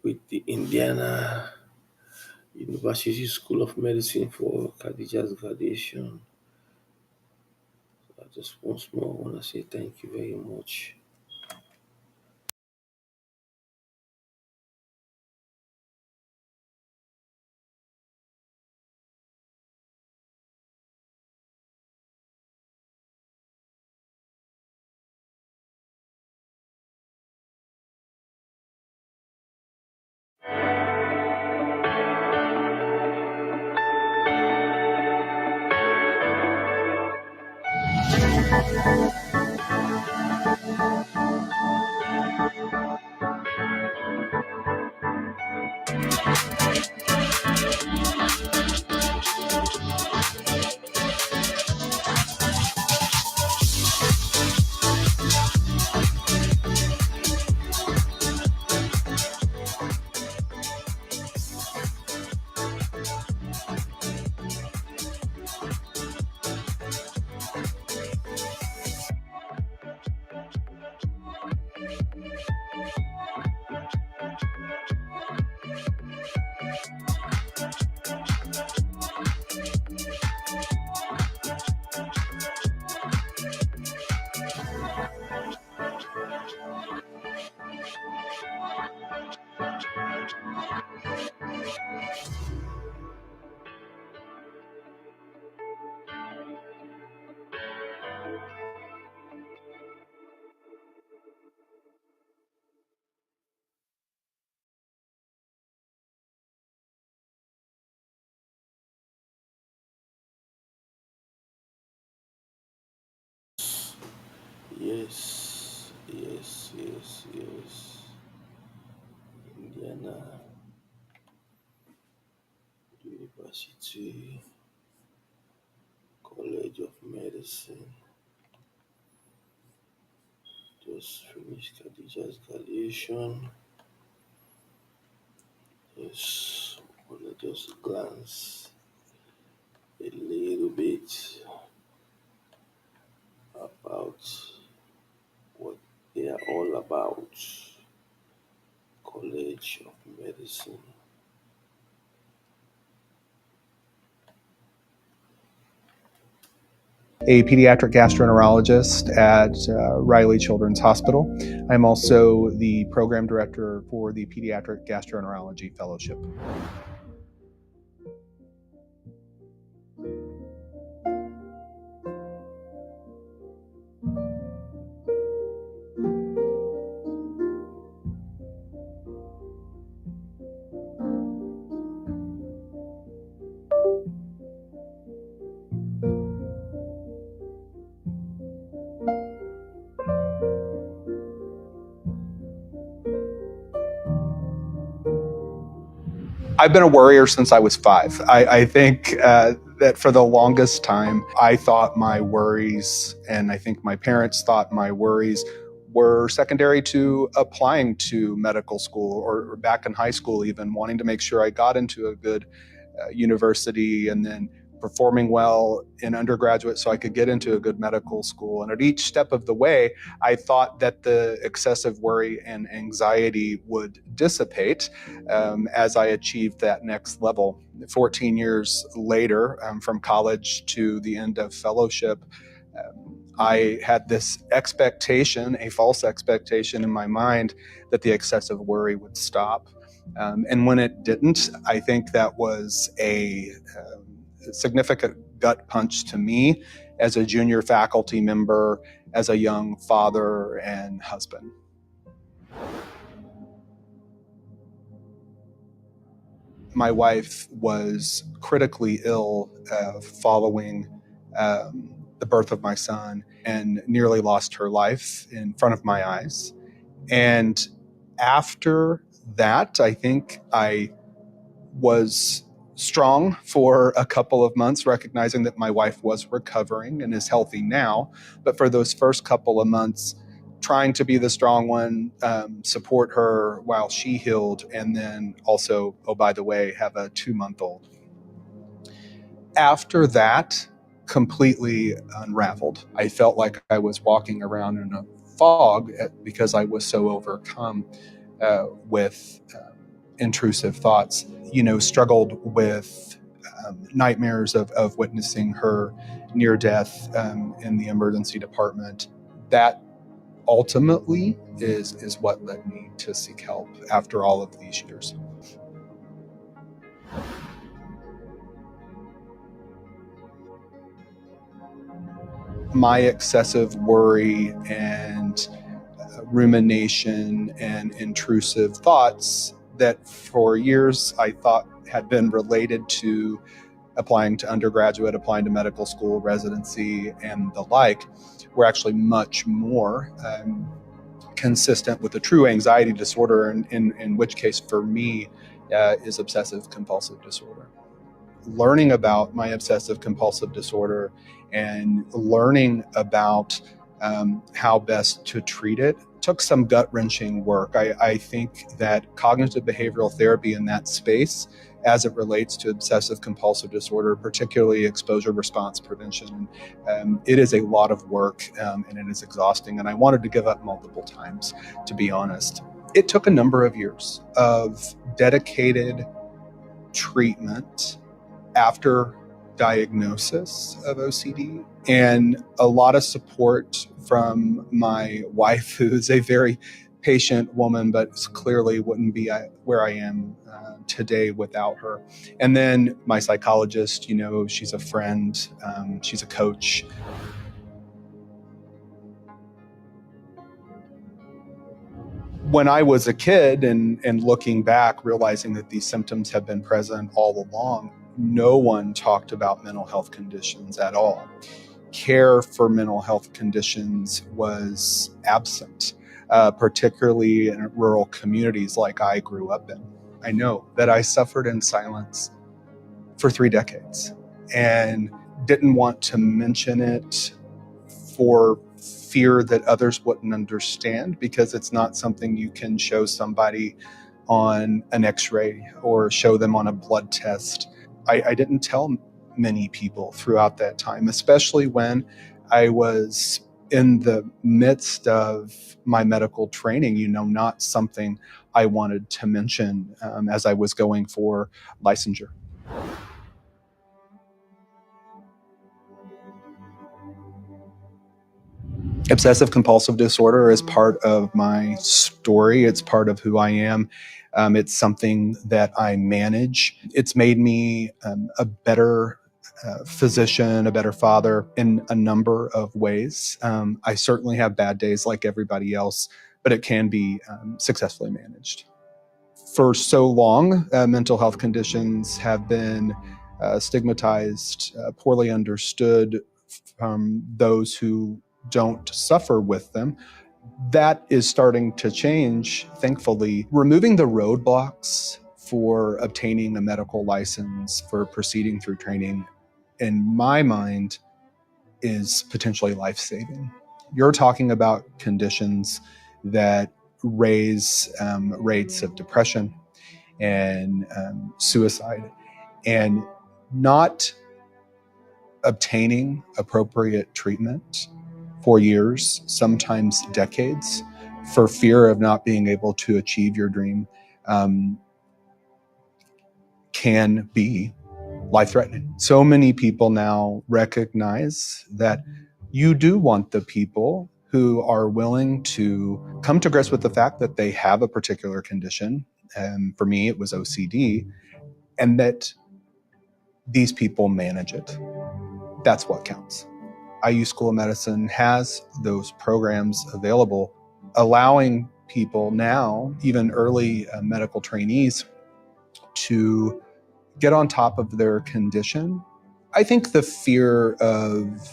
with the Indiana University School of Medicine for Kadija's graduation. I just once more want to say thank you very much. Yes, yes, yes, yes. Indiana University College of Medicine just finished Khadija's graduation. Yes, wanna just glance a little bit about what they are all about. College of Medicine. A pediatric gastroenterologist at Riley Children's Hospital. I'm also the program director for the Pediatric Gastroenterology Fellowship. I've been a worrier since I was 5. I think that for the longest time, I thought my worries, and I think my parents thought my worries, were secondary to applying to medical school or back in high school, even wanting to make sure I got into a good university and then performing well in undergraduate so I could get into a good medical school. And at each step of the way, I thought that the excessive worry and anxiety would dissipate as I achieved that next level. 14 years later, from college to the end of fellowship, I had this expectation, a false expectation in my mind, that the excessive worry would stop. And when it didn't, I think that was a significant gut punch to me as a junior faculty member, as a young father and husband. My wife was critically ill following the birth of my son and nearly lost her life in front of my eyes. And after that, I think I was strong for a couple of months, recognizing that my wife was recovering and is healthy now. But for those first couple of months, trying to be the strong one, support her while she healed, and then also, oh, by the way, have a 2-month-old. After that, completely unraveled. I felt like I was walking around in a fog because I was so overcome with intrusive thoughts, struggled with nightmares of witnessing her near death in the emergency department. That ultimately is what led me to seek help after all of these years. My excessive worry and rumination and intrusive thoughts that for years I thought had been related to applying to undergraduate, applying to medical school, residency, and the like, were actually much more consistent with a true anxiety disorder, in which case for me is obsessive compulsive disorder. Learning about my obsessive compulsive disorder and learning about how best to treat it took some gut-wrenching work. I think that cognitive behavioral therapy in that space, as it relates to obsessive compulsive disorder, particularly exposure response prevention, it is a lot of work and it is exhausting. And I wanted to give up multiple times, to be honest. It took a number of years of dedicated treatment after diagnosis of OCD, and a lot of support from my wife, who's a very patient woman, but clearly wouldn't be where I am today without her. And then my psychologist, she's a friend, she's a coach. When I was a kid and looking back, realizing that these symptoms have been present all along, no one talked about mental health conditions at all. Care for mental health conditions was absent, particularly in rural communities like I grew up in. I know that I suffered in silence for 3 decades and didn't want to mention it for fear that others wouldn't understand, because it's not something you can show somebody on an x-ray or show them on a blood test. I didn't tell many people throughout that time, especially when I was in the midst of my medical training, not something I wanted to mention as I was going for licensure. Obsessive compulsive disorder is part of my story. It's part of who I am. It's something that I manage. It's made me a better physician, a better father in a number of ways. I certainly have bad days like everybody else, but it can be successfully managed. For so long, mental health conditions have been stigmatized, poorly understood from those who don't suffer with them. That is starting to change, thankfully. Removing the roadblocks for obtaining a medical license, for proceeding through training, in my mind, is potentially life-saving. You're talking about conditions that raise rates of depression and suicide, and not obtaining appropriate treatment for years, sometimes decades, for fear of not being able to achieve your dream can be life-threatening. So many people now recognize that you do want the people who are willing to come to grips with the fact that they have a particular condition. And for me, it was OCD, and that these people manage it. That's what counts. IU School of Medicine has those programs available, allowing people now, even early medical trainees, to get on top of their condition. I think the fear of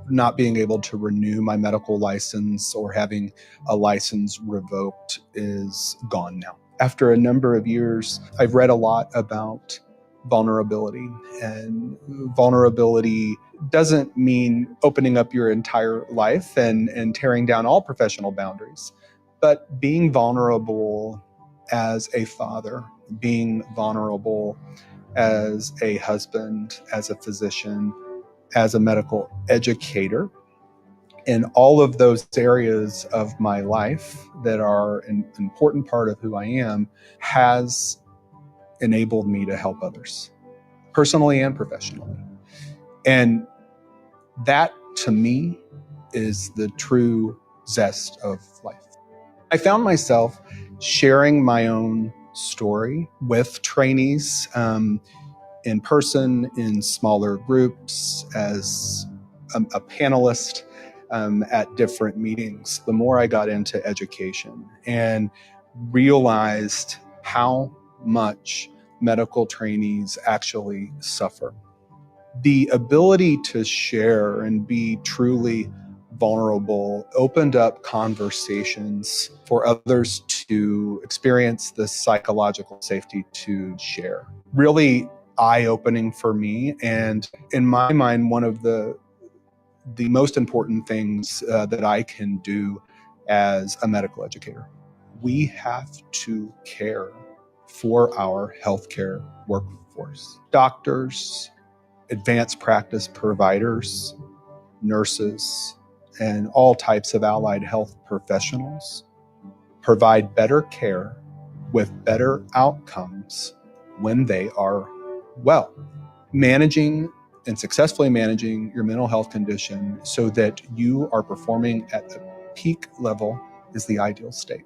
not being able to renew my medical license or having a license revoked is gone now. After a number of years, I've read a lot about vulnerability, and vulnerability doesn't mean opening up your entire life and tearing down all professional boundaries, but being vulnerable as a father, being vulnerable as a husband, as a physician, as a medical educator. In all of those areas of my life that are an important part of who I am, has enabled me to help others, personally and professionally. And that, to me, is the true zest of life. I found myself sharing my own story with trainees in person, in smaller groups, as a panelist at different meetings. The more I got into education and realized how much medical trainees actually suffer, the ability to share and be truly vulnerable opened up conversations for others to experience the psychological safety to share. Really eye-opening for me, and in my mind, one of the most important things that I can do as a medical educator. We have to care for our healthcare workforce. Doctors, advanced practice providers, nurses, and all types of allied health professionals provide better care with better outcomes when they are well. Managing and successfully managing your mental health condition so that you are performing at the peak level is the ideal state.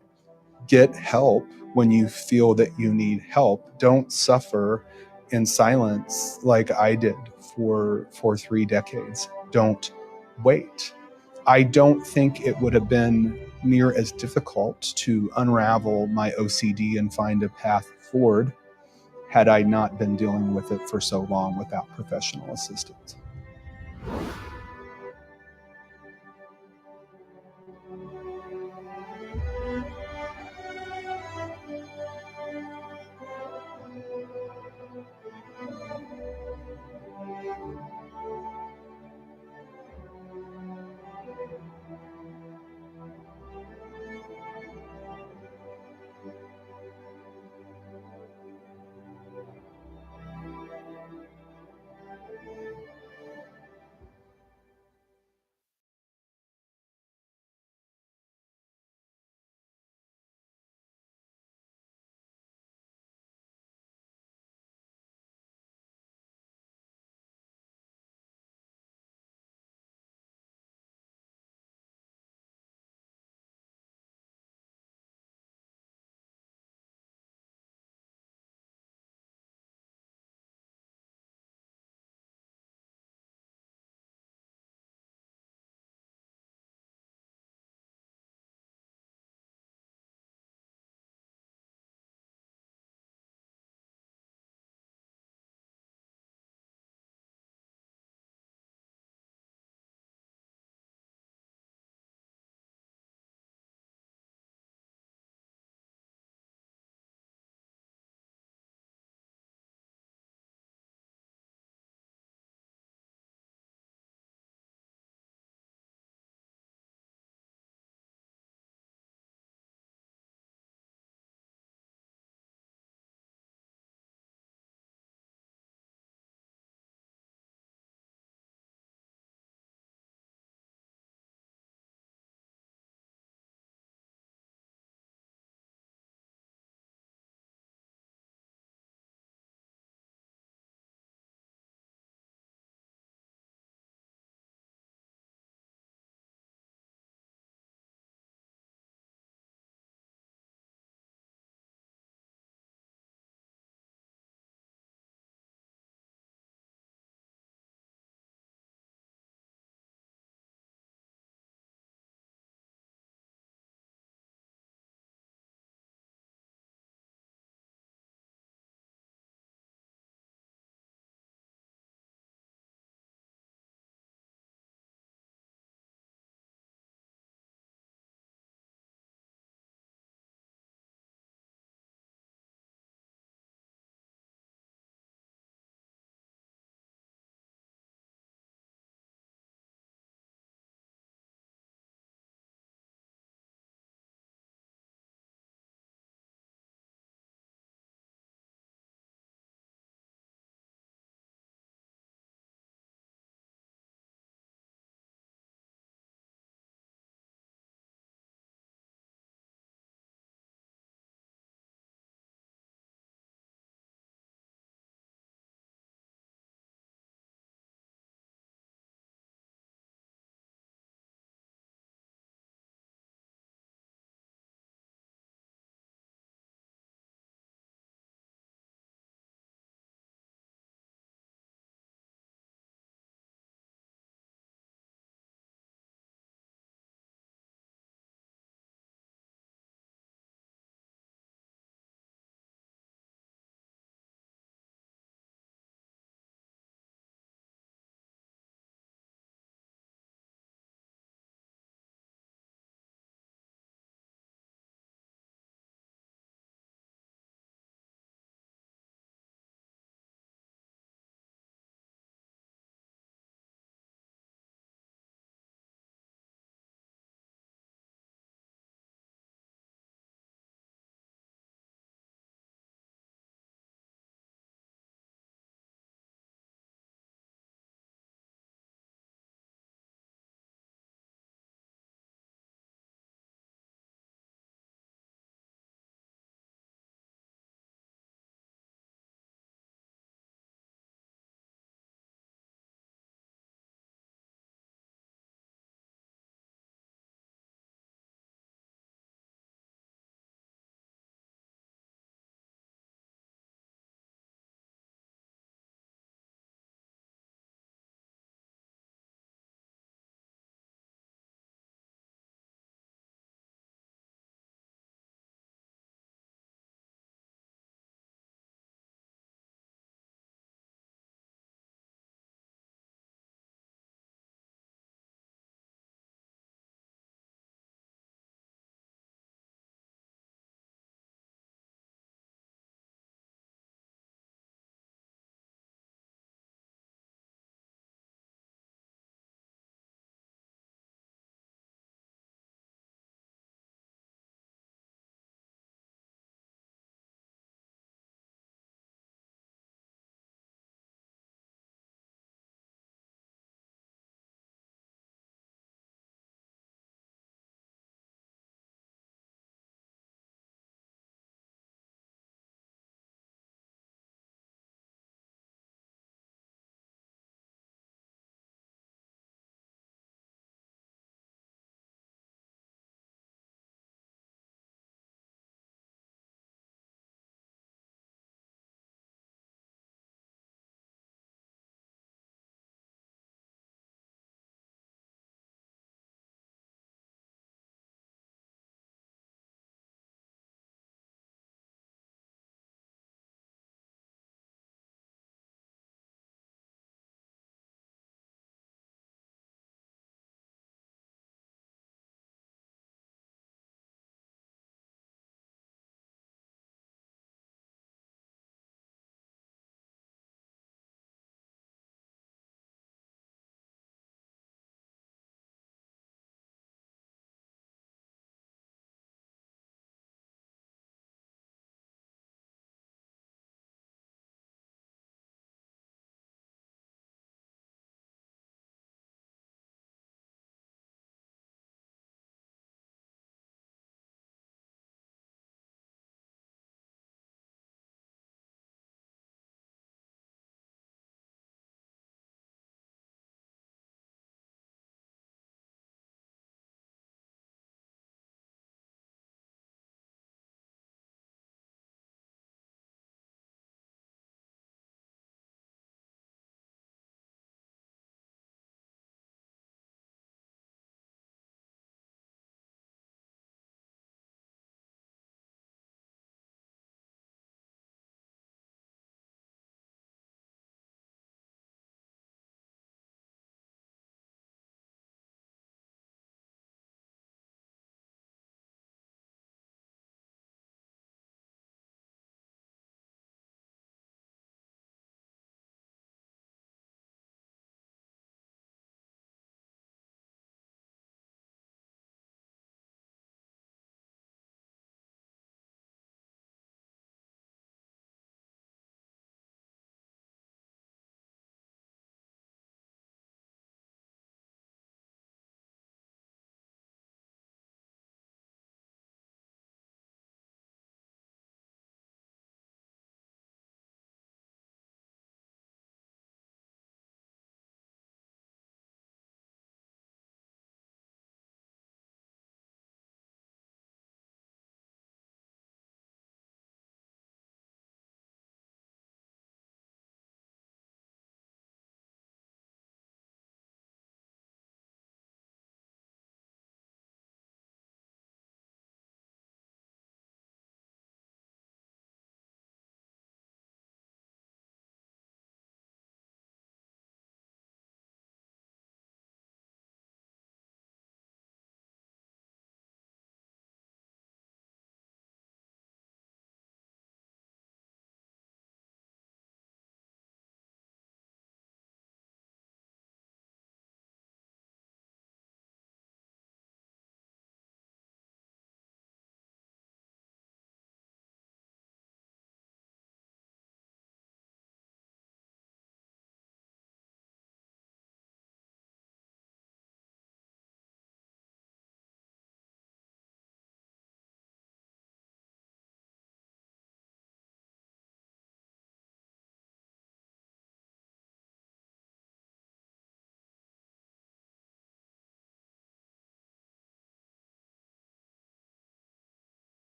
Get help when you feel that you need help. Don't suffer in silence like I did for 3 decades. Don't wait. I don't think it would have been near as difficult to unravel my OCD and find a path forward had I not been dealing with it for so long without professional assistance.